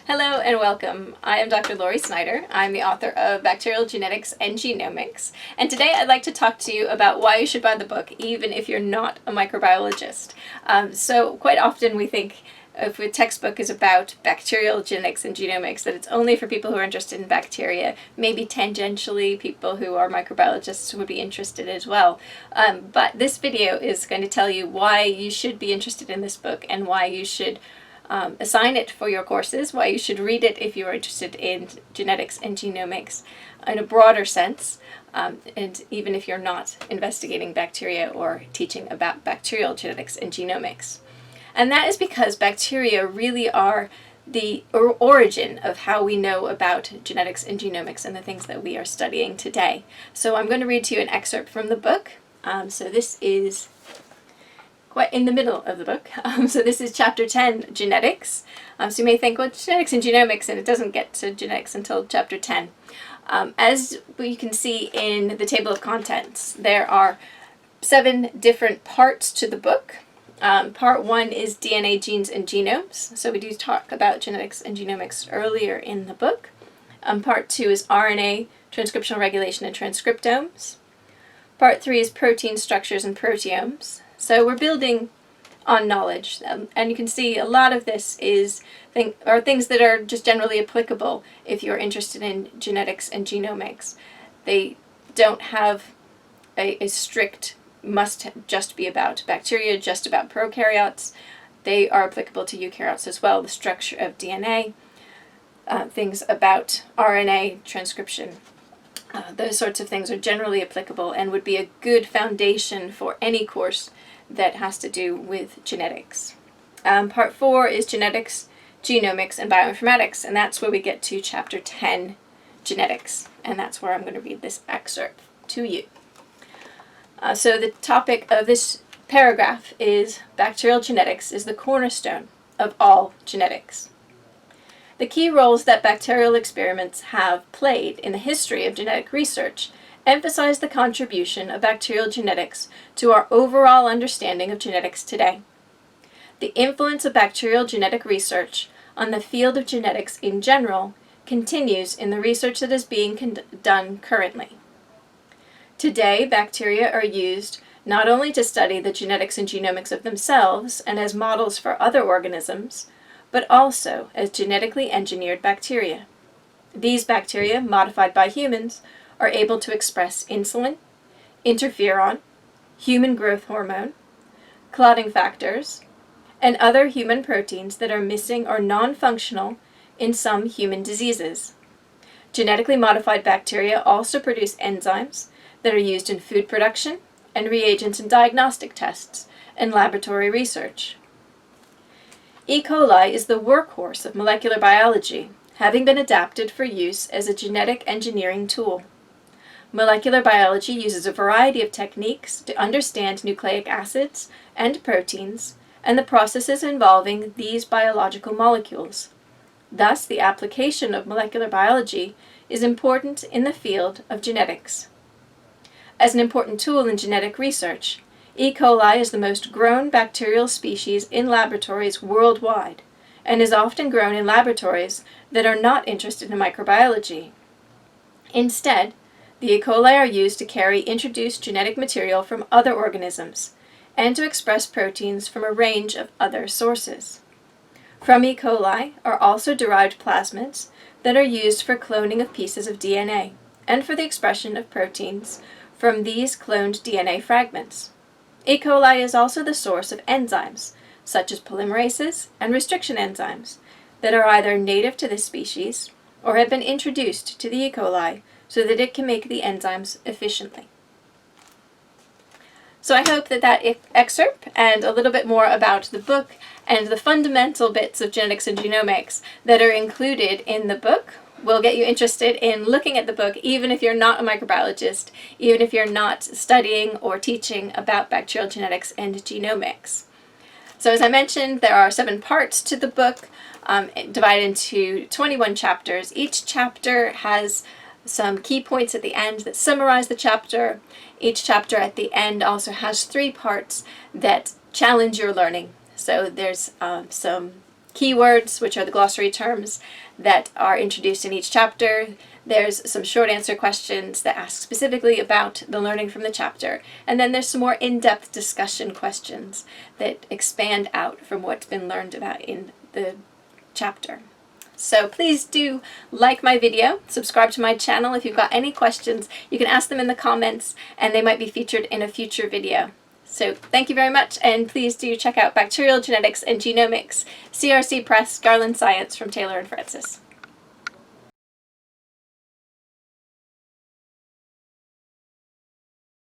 Hello and welcome. I am Dr. Lori Snyder. I'm the author of Bacterial Genetics and Genomics, and today I'd like to talk to you about why you should buy the book even if you're not a microbiologist. So quite often we think if a textbook is about bacterial genetics and genomics that it's only for people who are interested in bacteria. Maybe tangentially people who are microbiologists would be interested as well. But this video is going to tell you why you should be interested in this book and why you should assign it for your courses, why you should read it if you are interested in genetics and genomics in a broader sense, and even if you're not investigating bacteria or teaching about bacterial genetics and genomics. And that is because bacteria really are the origin of how we know about genetics and genomics and the things that we are studying today. So I'm going to read to you an excerpt from the book. So this is quite in the middle of the book. So this is chapter 10, genetics. So you may think, well, genetics and genomics, and it doesn't get to genetics until chapter 10. As we can see in the table of contents, there are 7 different parts to the book. Part 1 is DNA, genes, and genomes. So we do talk about genetics and genomics earlier in the book. Part 2 is RNA, transcriptional regulation, and transcriptomes. Part 3 is protein structures and proteomes. So we're building on knowledge, and you can see a lot of this are things that are just generally applicable if you're interested in genetics and genomics. They don't have a strict must just be about bacteria, just about prokaryotes. They are applicable to eukaryotes as well, the structure of DNA, things about RNA, transcription. Those sorts of things are generally applicable and would be a good foundation for any course that has to do with genetics. Part 4 is genetics, genomics, and bioinformatics, and that's where we get to chapter 10, genetics, and that's where I'm going to read this excerpt to you. So the topic of this paragraph is bacterial genetics is the cornerstone of all genetics. The key roles that bacterial experiments have played in the history of genetic research emphasize the contribution of bacterial genetics to our overall understanding of genetics today. The influence of bacterial genetic research on the field of genetics in general continues in the research that is being done currently. Today, bacteria are used not only to study the genetics and genomics of themselves and as models for other organisms, but also as genetically engineered bacteria. These bacteria, modified by humans, are able to express insulin, interferon, human growth hormone, clotting factors, and other human proteins that are missing or non-functional in some human diseases. Genetically modified bacteria also produce enzymes that are used in food production and reagents in diagnostic tests and laboratory research. E. coli is the workhorse of molecular biology, having been adapted for use as a genetic engineering tool. Molecular biology uses a variety of techniques to understand nucleic acids and proteins and the processes involving these biological molecules. Thus, the application of molecular biology is important in the field of genetics. As an important tool in genetic research, E. coli is the most grown bacterial species in laboratories worldwide and is often grown in laboratories that are not interested in microbiology. Instead, the E. coli are used to carry introduced genetic material from other organisms and to express proteins from a range of other sources. From E. coli are also derived plasmids that are used for cloning of pieces of DNA and for the expression of proteins from these cloned DNA fragments. E. coli is also the source of enzymes, such as polymerases and restriction enzymes, that are either native to this species or have been introduced to the E. coli so that it can make the enzymes efficiently. So I hope that excerpt and a little bit more about the book and the fundamental bits of genetics and genomics that are included in the book will get you interested in looking at the book, even if you're not a microbiologist, even if you're not studying or teaching about bacterial genetics and genomics. So as I mentioned, there are 7 parts to the book, divided into 21 chapters. Each chapter has some key points at the end that summarize the chapter. Each chapter at the end also has 3 parts that challenge your learning. So there's some keywords, which are the glossary terms that are introduced in each chapter. There's some short answer questions that ask specifically about the learning from the chapter. And then there's some more in-depth discussion questions that expand out from what's been learned about in the chapter. So please do like my video, subscribe to my channel. If you've got any questions, you can ask them in the comments and they might be featured in a future video. So thank you very much, and please do check out Bacterial Genetics and Genomics, CRC Press, Garland Science from Taylor and Francis.